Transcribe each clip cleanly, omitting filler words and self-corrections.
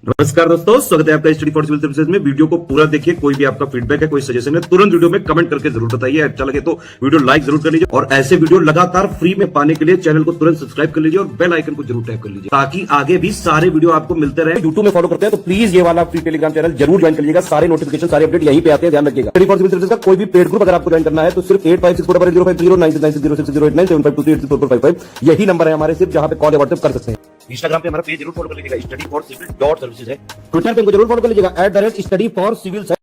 नमस्कार दोस्तों, स्वागत है आपका स्टडी फॉर सिविल सर्विसेज में। वीडियो को पूरा देखिए। कोई भी आपका फीडबैक है, कोई सजेशन है, तुरंत वीडियो में कमेंट करके जरूर बताइए। अच्छा लगे तो वीडियो लाइक जरूर कर लीजिए और ऐसे वीडियो लगातार फ्री में पाने के लिए चैनल को तुरंत सब्सक्राइब कर लीजिए और बेल आइकन को जरूर टैप कर लीजिए ताकि आगे भी सारे वीडियो आपको मिलते रहे। यूट्यूब में फॉलो करते हैं तो प्लीज ये वाला फ्री टेलीग्राम चैनल जरूर ज्वाइन कर लीजिएगा। सारे नोटिफिकेशन, सारे अपडेट यहीं पे आते हैं, ध्यान रखिएगा। स्टडी फॉर सिविल सर्विसेज का कोई भी पेड ग्रुप अगर आपको ज्वाइन करना है तो सिर्फ 85649096060975238055 यही नंबर है हमारे, सिर्फ जहां पे कॉल या व्हाट्सएप कर सकते हैं। इंस्टाग्राम पे हमारा पेज जरूर फॉलो कर लीजिएगा, study for civil dot services है। ट्विटर पे हमको जरूर फॉलो कर लीजिएगा @study for civil।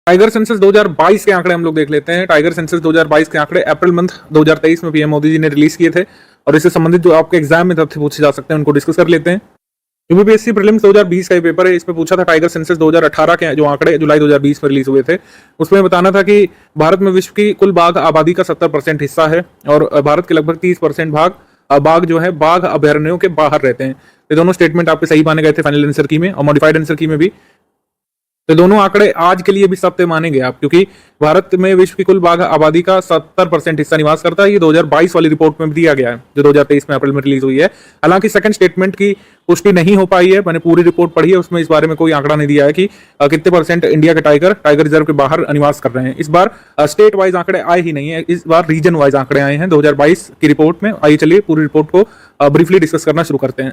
Tiger census 2022 के आंकड़े हम लोग देख लेते हैं। टाइगर सेंसस 2022 के आंकड़े अप्रैल मंथ 2023 में पीएम मोदी जी ने रिलीज किए थे और इससे संबंधित जो आपके एग्जाम में तथ्य पूछे जा सकते हैं उनको डिस्कस कर लेते हैं। यूपीएससी प्रीलिम्स 2020 का ये पेपर है, इसमें पूछा था टाइगर सेंसस 2018 के जो आंकड़े जुलाई 2020 में रिलीज हुए थे, उसमें बताना था कि भारत में विश्व की कुल बाघ आबादी का 70% हिस्सा है और भारत के लगभग 30% बाघ जो है बाघ अभयारण्यों के बाहर रहते हैं। ये दोनों स्टेटमेंट आपके सही माने गए थे फाइनल आंसर की में और मॉडिफाइड आंसर की में भी। तो दोनों आंकड़े आज के लिए भी सत्य मानेंगे आप, क्योंकि भारत में विश्व की कुल बाघ आबादी का 70% हिस्सा निवास करता है। ये 2022 वाली रिपोर्ट में भी दिया गया है जो 2023 में अप्रैल में रिलीज हुई है। हालांकि सेकंड स्टेटमेंट की पुष्टि नहीं हो पाई है, मैंने पूरी रिपोर्ट पढ़ी है, उसमें इस बारे में कोई आंकड़ा नहीं दिया है कि कितने परसेंट इंडिया के टाइगर रिजर्व के बाहर निवास कर रहे हैं। इस बार स्टेट वाइज आंकड़े आए ही नहीं है, इस बार रीजन वाइज आंकड़े आए हैं 2022 की रिपोर्ट में। आइए चलिए पूरी रिपोर्ट को ब्रीफली डिस्कस करना शुरू करते हैं।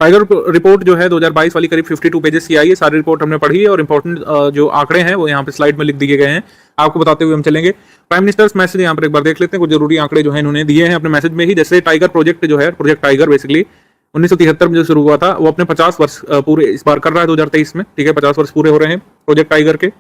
टाइगर रिपोर्ट जो है 2022 वाली करीब 52 पेजेस की आई है। सारी रिपोर्ट हमने पढ़ी है और इंपॉर्टेंट जो आंकड़े हैं वो यहाँ पे स्लाइड में लिख दिए गए हैं, आपको बताते हुए हम चलेंगे। प्राइम मिनिस्टर्स मैसेज यहाँ पर एक बार देख लेते हैं, कुछ जरूरी आंकड़े जो है इन्होंने दिए हैं अपने मैसेज में ही। जैसे टाइगर प्रोजेक्ट जो है, प्रोजेक्ट टाइगर बेसिकली 1973 में जो शुरू हुआ था वो अपने 50 वर्ष पूरे इस बार कर रहा है 2023 में, ठीक है, 50 वर्ष पूरे हो रहे हैं प्रोजेक्ट टाइगर के।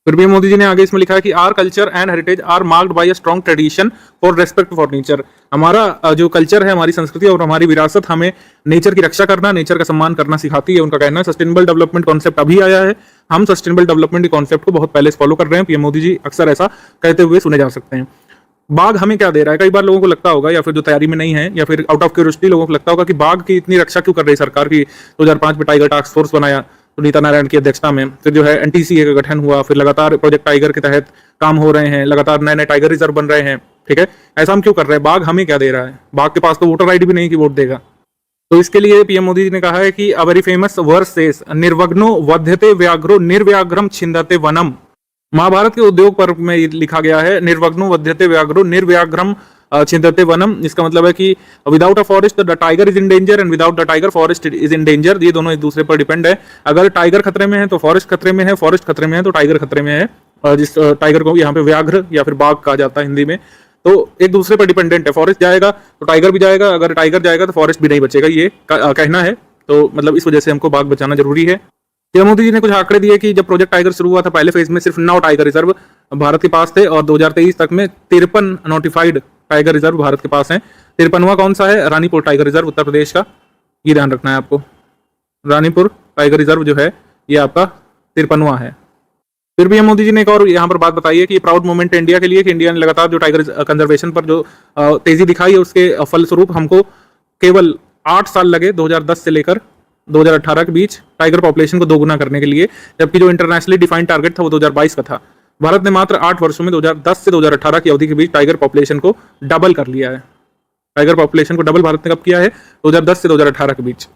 फिर भी मोदी जी ने आगे इसमें लिखा है कि are culture and heritage are marked by a strong tradition for respect for nature. हमारा जो कल्चर है, हमारी संस्कृति और हमारी विरासत हमें नेचर की रक्षा करना, नेचर का सम्मान करना सिखाती है। उनका कहना है सस्टेनेबल डेवलपमेंट कॉन्सेप्ट अभी आया है, हम सस्टेनेबल डेवलपमेंट के कॉन्सेप्ट को बहुत पहले से फॉलो कर रहे हैं। पीएम मोदी जी अक्सर ऐसा कहते हुए सुने जा सकते हैं। बाघ हमें क्या दे रहा है, कई बार लोगों को लगता होगा या फिर जो तैयारी में नहीं है या फिर आउट ऑफ क्यूरियोसिटी लोगों को लगता होगा कि बाघ की इतनी रक्षा क्यों कर रही है सरकार की। 2005 में टाइगर टास्क फोर्स बनाया सुनीता नारायण की अध्यक्षता में, फिर जो है एनटीसीए का गठन हुआ, फिर लगातार प्रोजेक्ट टाइगर के तहत काम हो रहे हैं, लगातार नए नए टाइगर रिजर्व बन रहे हैं, ठीक है। ऐसा हम क्यों कर रहे हैं, बाघ हमें क्या दे रहा है। बाघ के पास तो वोटर आईडी भी नहीं कि वोट देगा। तो इसके लिए पीएम मोदी जी ने कहा है कि a very famous verse says निर्वग्नो वध्यते व्याघ्रो निर्व्याघ्रम छिंदते वनम। महाभारत के उद्योग पर्व में लिखा गया है निर्वग्नो वध्यते व्याघ्रो निर्व्याघ्रम छिंदते वनम। इसका मतलब है कि without a forest the tiger is in danger and without the tiger forest is in danger. ये दोनों एक दूसरे पर डिपेंड है। अगर टाइगर खतरे में है तो फॉरेस्ट खतरे में है, फॉरेस्ट खतरे में है तो टाइगर खतरे में है। जिस टाइगर को यहाँ पे व्याघ्र या फिर बाघ कहा जाता है हिंदी में, तो एक दूसरे पर डिपेंडेंट है। फॉरेस्ट जाएगा तो टाइगर भी जाएगा, अगर टाइगर जाएगा तो फॉरेस्ट भी नहीं बचेगा, ये कहना है। तो मतलब इस वजह से हमको बाघ बचाना जरूरी है। पीएम मोदी जी ने कुछ आंकड़े दिए कि जब प्रोजेक्ट टाइगर शुरू हुआ था पहले फेज में सिर्फ 9 टाइगर रिजर्व भारत के पास थे और 2023 तक में 53 नोटिफाइड टाइगर रिजर्व भारत के पास हैं। 53वां कौन सा है, रानीपुर टाइगर रिजर्व उत्तर प्रदेश का, ये ध्यान रखना है आपको। रानीपुर टाइगर रिजर्व जो है ये आपका 53वां है। फिर भी मोदी जी ने एक और यहाँ पर बात बताई है कि प्राउड मोमेंट है इंडिया के लिए कि इंडिया ने लगातार जो टाइगर कंजर्वेशन पर जो तेजी दिखाई है उसके फलस्वरूप हमको केवल 8 साल लगे 2010 से लेकर 2018 के बीच टाइगर पॉपुलेशन को दोगुना करने के लिए, जबकि जो इंटरनेशनली डिफाइंड टारगेट था वो 2022 का था। भारत ने मात्र 8 वर्षों में 2010 से 2018 की अवधि के बीच टाइगर पॉपुलेशन को डबल कर लिया है। टाइगर पॉपुलेशन को डबल भारत ने कब किया है, 2010 से 2018 के बीच।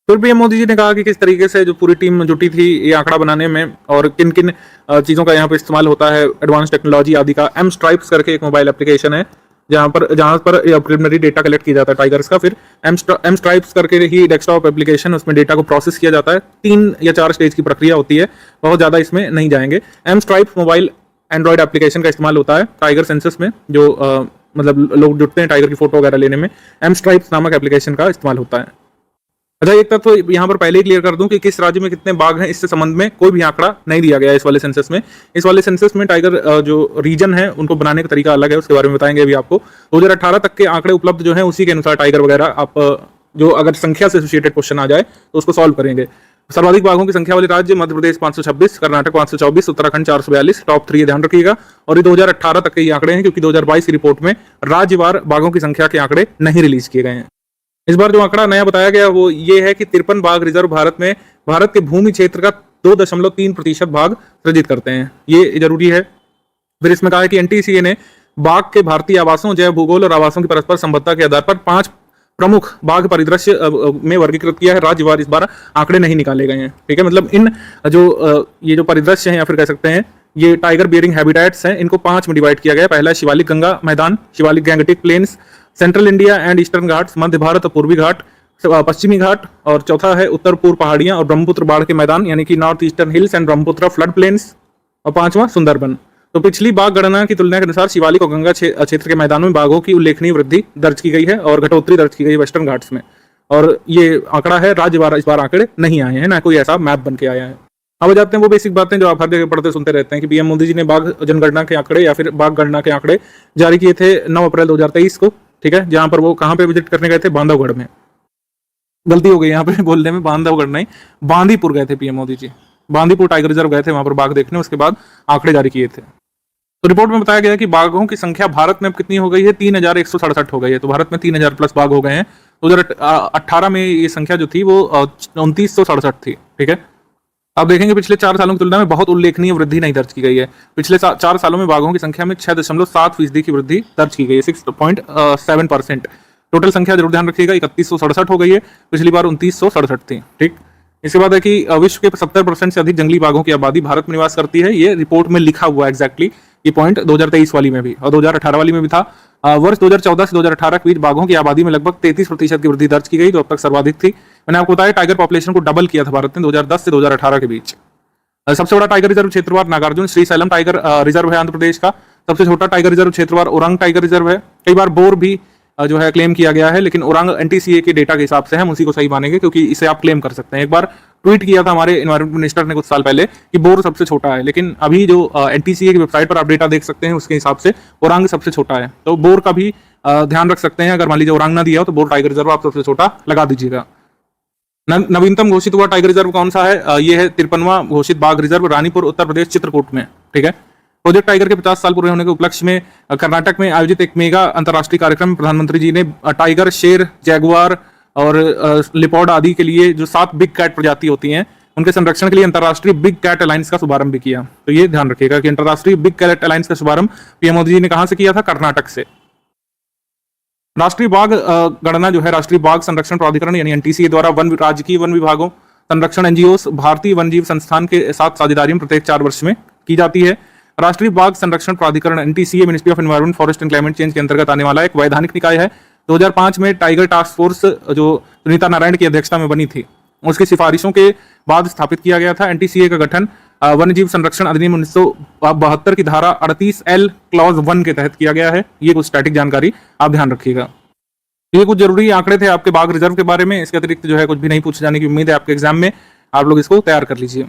फिर भी मोदी जी ने कहा कि किस तरीके से जो पूरी टीम जुटी थी ये आंकड़ा बनाने में और किन किन चीज़ों का यहाँ पे इस्तेमाल होता है, एडवांस टेक्नोलॉजी आदि का। एम स्ट्राइप्स करके एक मोबाइल एप्लीकेशन है जहाँ पर प्रिलिमिनरी डेटा कलेक्ट किया जाता है टाइगर्स का। फिर एम स्ट्राइप्स करके ही डेस्कटॉप एप्लीकेशन, उसमें डेटा को प्रोसेस किया जाता है। 3 या 4 स्टेज की प्रक्रिया होती है, बहुत ज़्यादा इसमें नहीं जाएंगे। M Stripes mobile Android application का इस्तेमाल होता है टाइगर सेंसस में, जो मतलब लोग जुटते हैं टाइगर की फोटो वगैरह लेने में, एम स्ट्राइप्स नामक एप्लीकेशन का इस्तेमाल होता है। अच्छा, एक तत्व तो यहाँ पर पहले ही क्लियर कर दूं कि किस राज्य में कितने बाघ हैं, इससे संबंध में कोई भी आंकड़ा नहीं दिया गया है इस वाले सेंसस में। इस वाले सेंसस में टाइगर जो रीजन है उनको बनाने का तरीका अलग है, उसके बारे में बताएंगे अभी आपको। 2018 तक के आंकड़े उपलब्ध जो है उसी के अनुसार टाइगर वगैरह आप जो अगर संख्या से एसोसिएटेड क्वेश्चन आ जाए तो उसको सॉल्व करेंगे। सर्वाधिक बाघों की संख्या वाले राज्य मध्य प्रदेश 526, कर्नाटक 524, उत्तराखंड 442, टॉप 3 ध्यान रखिएगा। और ये 2018 तक के ये आंकड़े हैं, क्योंकि 2022 की रिपोर्ट में राज्यवार बाघों की संख्या के आंकड़े नहीं रिलीज किए गए हैं। इस बार जो आंकड़ा नया बताया गया वो ये है कि 53 बाघ रिजर्व भारत में भारत के भूमि क्षेत्र का 2.3% भाग सृजित करते हैं, ये जरूरी है। फिर इसमें कहा है कि एनटीसीए ने बाघ के भारतीय आवासों, जैव भूगोल और आवासों की परस्पर संबद्धता के आधार पर 5 प्रमुख बाघ परिदृश्य में वर्गीकृत किया है राज्यवार। इस बार आंकड़े नहीं निकाले गए हैं, ठीक है। मतलब इन ये जो परिदृश्य हैं या फिर कह सकते हैं ये टाइगर बियरिंग हैबिटेट्स हैं, इनको 5 में डिवाइड किया गया है। पहला है शिवालिक गंगा मैदान, Shivalik Gangetic plains, central India and eastern ghats, मध्य भारत और पूर्वी घाट, पश्चिमी घाट, और चौथा है उत्तर पूर्व पहाड़ियां और ब्रह्मपुत्र बाढ़ के मैदान यानी कि north eastern hills and Brahmaputra flood plains, और पांचवा सुंदरबन। तो पिछली बाघ गणना की तुलना के अनुसार शिवालिक और गंगा क्षेत्र के मैदानों में बाघों की उल्लेखनीय वृद्धि दर्ज की गई है और घटोत्तरी दर्ज की गई है वेस्टर्न घाट्स में। और ये आंकड़ा है राज्यवार, इस बार आंकड़े नहीं आए हैं, ना कोई ऐसा मैप बन के आया है। अब जाते हैं वो बेसिक बातें जो आप हर जगह पढ़ते सुनते रहते हैं कि पीएम मोदी जी ने बाघ जनगणना के आंकड़े या फिर बाघ गणना के आंकड़े जारी किए थे 9 अप्रैल 2023 को, ठीक है। जहां पर वो कहां पे विजिट करने गए थे? बांधवगढ़ में। गलती हो गई यहाँ पे बोलने में, बांधवगढ़ नहीं, बांदीपुर गए थे PM Modi ji. Bandipur tiger reserve गए थे वहां पर बाघ देखने, उसके बाद आंकड़े जारी किए थे। तो रिपोर्ट में बताया गया कि बाघों की संख्या भारत में अब कितनी हो गई है? 3167 हो गई है। तो भारत में 3000 प्लस बाघ हो गए हैं। 2018 में ये संख्या जो थी वो 2967 थी, ठीक है। आप देखेंगे पिछले 4 सालों की तुलना में बहुत उल्लेखनीय वृद्धि नहीं दर्ज की गई है। पिछले 4 सालों में बाघों की संख्या में 6.7% की वृद्धि दर्ज की गई है, 6.7%। टोटल संख्या जरूर ध्यान रखिएगा 3167 हो गई है, पिछली बार 2967 थी, ठीक। इसके बाद है कि विश्व के 70% से अधिक जंगली बाघों की आबादी भारत में निवास करती है। ये रिपोर्ट में लिखा हुआ है एग्जैक्टली, ये पॉइंट 2023 वाली में भी और 2018 वाली में भी था। वर्ष 2014 से 2018 के बीच बाघों की आबादी में लगभग 33% की वृद्धि दर्ज की गई, जो अब तक सर्वाधिक थी। मैंने आपको बताया टाइगर पॉपुलेशन को डबल किया था भारत ने 2010 से 2018 के बीच। सबसे बड़ा टाइगर रिजर्व क्षेत्रवार नागार्जुन श्रीशैलम टाइगर रिजर्व है आंध्र प्रदेश का। सबसे छोटा टाइगर रिजर्व क्षेत्रवार ओरंग टाइगर रिजर्व है। कई बार बोर भी जो है क्लेम किया गया है, लेकिन ओरंग एनटीसीए के डेटा के हिसाब से हम उसी को सही मानेंगे क्योंकि इसे आप क्लेम कर सकते हैं। एक बार ट्वीट किया था हमारे एनवायरमेंट मिनिस्टर ने कुछ साल पहले कि बोर सबसे छोटा है, लेकिन अभी जो एनटीसीए की वेबसाइट पर आप डेटा देख सकते हैं उसके हिसाब से ओरंग सबसे छोटा है। तो बोर का भी ध्यान रख सकते हैं। अगर मान लीजिए ओरंग ना दिया हो तो बोर टाइगर रिजर्व आप सबसे छोटा लगा दीजिएगा। नवीनतम घोषित हुआ टाइगर रिजर्व कौन सा है? ये है 53वां घोषित बाघ रिजर्व रानीपुर उत्तर प्रदेश चित्रकूट में, ठीक है। प्रोजेक्ट टाइगर के 50 साल पूरे होने के उपलक्ष्य में कर्नाटक में आयोजित एक मेगा अंतर्राष्ट्रीय कार्यक्रम में प्रधानमंत्री जी ने टाइगर, शेर, जैगुआर और लिपॉर्ड आदि के लिए जो 7 बिग कैट प्रजाति होती हैं उनके संरक्षण के लिए अंतर्राष्ट्रीय बिग कैट अलायंस का शुभारंभ भी किया। तो ये ध्यान रखिएगा कि अंतर्राष्ट्रीय बिग कैट अलायंस का शुभारंभ पीएम मोदी जी ने कहां से किया था? कर्नाटक से। राष्ट्रीय बाघ गणना जो है राष्ट्रीय बाघ संरक्षण प्राधिकरण यानी एनटीसीए द्वारा राजकीय वन विभागों, संरक्षण एनजीओस, भारतीय वन्यजीव संस्थान के साथ साझेदारी में प्रत्येक 4 वर्ष में की जाती है। राष्ट्रीय बाघ संरक्षण प्राधिकरण NTCA ministry of environment, forest and climate change के अंतर्गत आने वाला एक वैधानिक निकाय है। 2005 में टाइगर टास्क फोर्स जो सुनीता नारायण की अध्यक्षता में बनी थी, उसकी सिफारिशों के बाद स्थापित किया गया था। एनटीसीए का गठन वन्यजीव संरक्षण अधिनियम 1972 की धारा 38L क्लॉज 1 के तहत किया गया है। ये कुछ स्टैटिक जानकारी आप ध्यान रखिएगा। ये कुछ जरूरी आंकड़े थे आपके बाघ रिजर्व के बारे में। इसके अतिरिक्त जो है कुछ भी नहीं पूछे जाने की उम्मीद है आपके एग्जाम में। आप लोग इसको तैयार कर लीजिए।